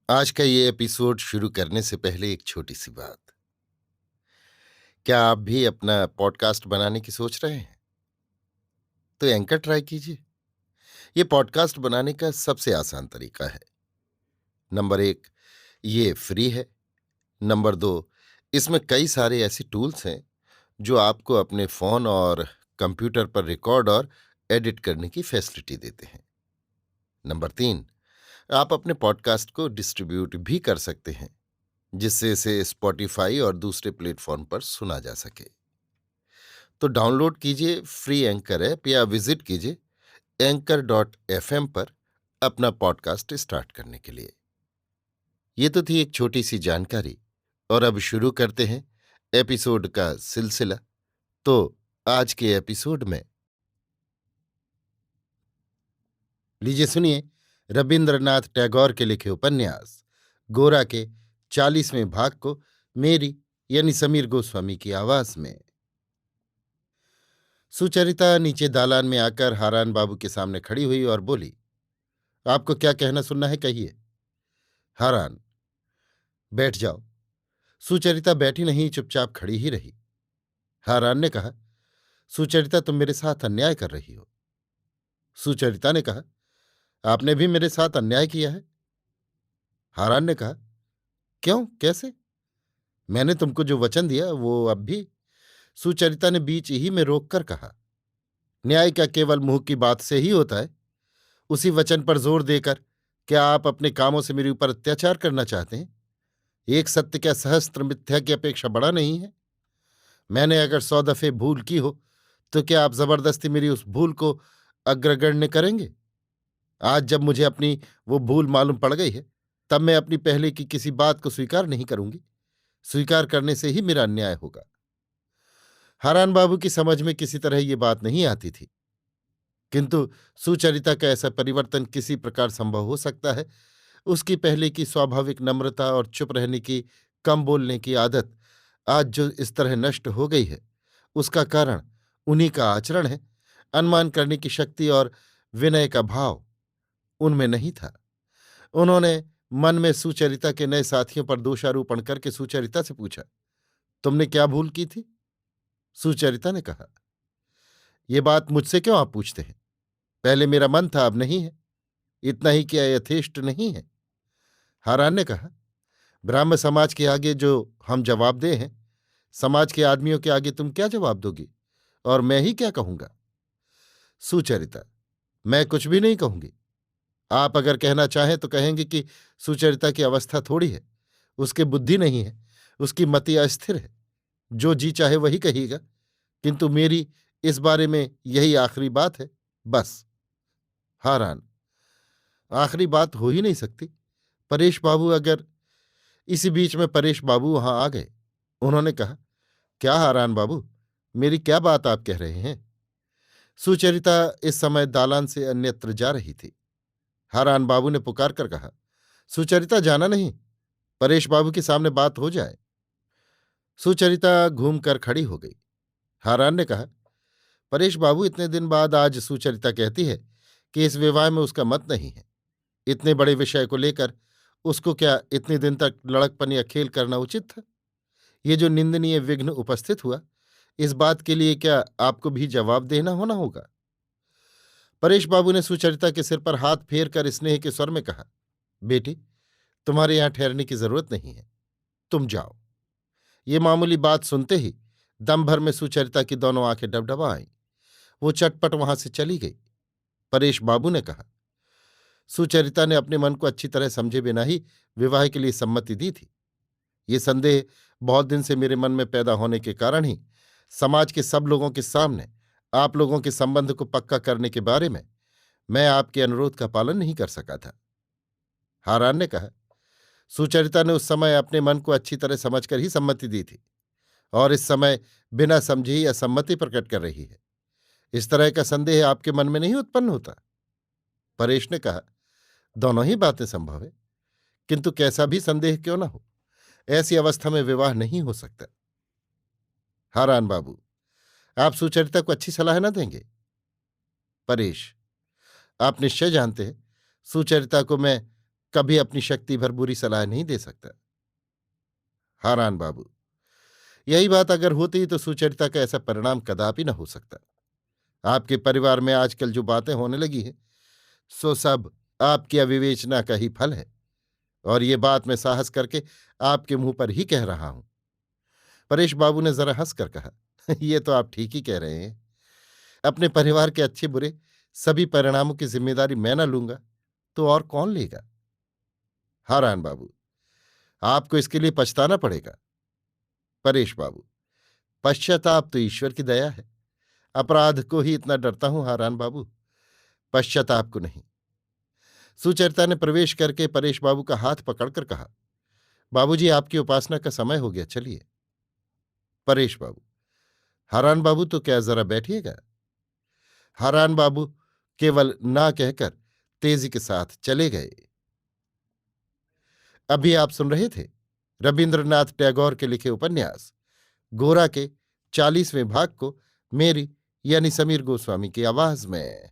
आज का ये एपिसोड शुरू करने से पहले एक छोटी सी बात। क्या आप भी अपना पॉडकास्ट बनाने की सोच रहे हैं? तो एंकर ट्राई कीजिए। ये पॉडकास्ट बनाने का सबसे आसान तरीका है। नंबर एक, ये फ्री है। नंबर दो, इसमें कई सारे ऐसे टूल्स हैं जो आपको अपने फोन और कंप्यूटर पर रिकॉर्ड और एडिट करने की फैसिलिटी देते हैं। नंबर तीन, आप अपने पॉडकास्ट को डिस्ट्रीब्यूट भी कर सकते हैं, जिससे इसे स्पॉटिफाई और दूसरे प्लेटफॉर्म पर सुना जा सके। तो डाउनलोड कीजिए फ्री एंकर ऐप या विजिट कीजिए anchor.fm पर अपना पॉडकास्ट स्टार्ट करने के लिए। ये तो थी एक छोटी सी जानकारी, और अब शुरू करते हैं एपिसोड का सिलसिला। तो आज के एपिसोड में लीजिए सुनिए रविंद्रनाथ टैगोर के लिखे उपन्यास गोरा के 40वें भाग को मेरी यानी समीर गोस्वामी की आवाज में। सुचरिता नीचे दालान में आकर हारान बाबू के सामने खड़ी हुई और बोली, आपको क्या कहना सुनना है कहिए। हारान, बैठ जाओ। सुचरिता बैठी नहीं, चुपचाप खड़ी ही रही। हारान ने कहा, सुचरिता तुम मेरे साथ अन्याय कर रही हो। सुचरिता ने कहा, आपने भी मेरे साथ अन्याय किया है। हारान ने कहा, क्यों, कैसे? मैंने तुमको जो वचन दिया वो अब भी। सुचरिता ने बीच ही में रोककर कहा, न्याय क्या केवल मुंह की बात से ही होता है? उसी वचन पर जोर देकर क्या आप अपने कामों से मेरे ऊपर अत्याचार करना चाहते हैं? एक सत्य क्या सहस्त्र मिथ्या की अपेक्षा बड़ा नहीं है? मैंने अगर 100 दफे भूल की हो तो क्या आप जबरदस्ती मेरी उस भूल को अग्रगण्य करेंगे? आज जब मुझे अपनी वो भूल मालूम पड़ गई है, तब मैं अपनी पहले की किसी बात को स्वीकार नहीं करूंगी। स्वीकार करने से ही मेरा अन्याय होगा। हारान बाबू की समझ में किसी तरह ये बात नहीं आती थी, किंतु सुचरिता का ऐसा परिवर्तन किसी प्रकार संभव हो सकता है। उसकी पहले की स्वाभाविक नम्रता और चुप रहने की, कम बोलने की आदत आज जो इस तरह नष्ट हो गई है, उसका कारण उन्हीं का आचरण है। अनुमान करने की शक्ति और विनय का भाव उनमें नहीं था। उन्होंने मन में सुचरिता के नए साथियों पर दोषारोपण करके सुचरिता से पूछा, तुमने क्या भूल की थी? सुचरिता ने कहा, ये बात मुझसे क्यों आप पूछते हैं? पहले मेरा मन था, अब नहीं है। इतना ही क्या यथेष्ट नहीं है? हारान ने कहा, ब्राह्म समाज के आगे जो हम जवाब दे हैं, समाज के आदमियों के आगे तुम क्या जवाब दोगी? और मैं ही क्या कहूंगा? सुचरिता, मैं कुछ भी नहीं कहूंगी। आप अगर कहना चाहें तो कहेंगे कि सुचरिता की अवस्था थोड़ी है, उसकी बुद्धि नहीं है, उसकी मति अस्थिर है, जो जी चाहे वही कहिएगा। किंतु मेरी इस बारे में यही आखिरी बात है, बस। हारान, आखिरी बात हो ही नहीं सकती। परेश बाबू अगर इसी बीच में परेश बाबू वहां आ गए। उन्होंने कहा, क्या हारान बाबू, मेरी क्या बात आप कह रहे हैं? सुचरिता इस समय दालान से अन्यत्र जा रही थी। हारान बाबू ने पुकार कर कहा, सुचरिता, जाना नहीं, परेश बाबू के सामने बात हो जाए। सुचरिता घूमकर खड़ी हो गई। हारान ने कहा, परेश बाबू इतने दिन बाद आज सुचरिता कहती है कि इस विवाह में उसका मत नहीं है। इतने बड़े विषय को लेकर उसको क्या इतने दिन तक लड़कपन या खेल करना उचित था? ये जो निंदनीय विघ्न उपस्थित हुआ, इस बात के लिए क्या आपको भी जवाब देना होना होगा? परेश बाबू ने सुचरिता के सिर पर हाथ फेर कर स्नेह के स्वर में कहा, बेटी, तुम्हारे यहां ठहरने की जरूरत नहीं है, तुम जाओ। ये मामूली बात सुनते ही दम भर में सुचरिता की दोनों आंखें डबडबा आईं। वो चटपट वहां से चली गई। परेश बाबू ने कहा, सुचरिता ने अपने मन को अच्छी तरह समझे बिना ही विवाह के लिए सम्मति दी थी। ये संदेह बहुत दिन से मेरे मन में पैदा होने के कारण ही समाज के सब लोगों के सामने आप लोगों के संबंध को पक्का करने के बारे में मैं आपके अनुरोध का पालन नहीं कर सका था। हारान ने कहा, सुचरिता ने उस समय अपने मन को अच्छी तरह समझकर ही सम्मति दी थी, और इस समय बिना समझे ही असम्मति प्रकट कर रही है। इस तरह का संदेह आपके मन में नहीं उत्पन्न होता? परेश ने कहा, दोनों ही बातें संभव है, किंतु कैसा भी संदेह क्यों न हो, ऐसी अवस्था में विवाह नहीं हो सकता। हारान बाबू, आप सुचरिता को अच्छी सलाह न देंगे? परेश, आप निश्चय जानते हैं सुचरिता को मैं कभी अपनी शक्ति भर बुरी सलाह नहीं दे सकता। हारान बाबू, यही बात अगर होती तो सुचरिता का ऐसा परिणाम कदापि न हो सकता। आपके परिवार में आजकल जो बातें होने लगी हैं सो सब आपकी अविवेचना का ही फल है, और ये बात मैं साहस करके आपके मुंह पर ही कह रहा हूं। परेश बाबू ने जरा हंसकर कहा, ये तो आप ठीक ही कह रहे हैं। अपने परिवार के अच्छे बुरे सभी परिणामों की जिम्मेदारी मैं न लूंगा तो और कौन लेगा? हारान बाबू, आपको इसके लिए पछताना पड़ेगा। परेश बाबू, पश्चाताप तो ईश्वर की दया है। अपराध को ही इतना डरता हूं हारान बाबू, पश्चाताप को नहीं। सुचरिता ने प्रवेश करके परेश बाबू का हाथ पकड़कर कहा, बाबूजी, आपकी उपासना का समय हो गया, चलिए। परेश बाबू, हारान बाबू तो क्या जरा बैठिएगा। हारान बाबू केवल ना कहकर तेजी के साथ चले गए। अभी आप सुन रहे थे रविन्द्रनाथ टैगोर के लिखे उपन्यास गोरा के 40वें भाग को मेरी यानी समीर गोस्वामी की आवाज में।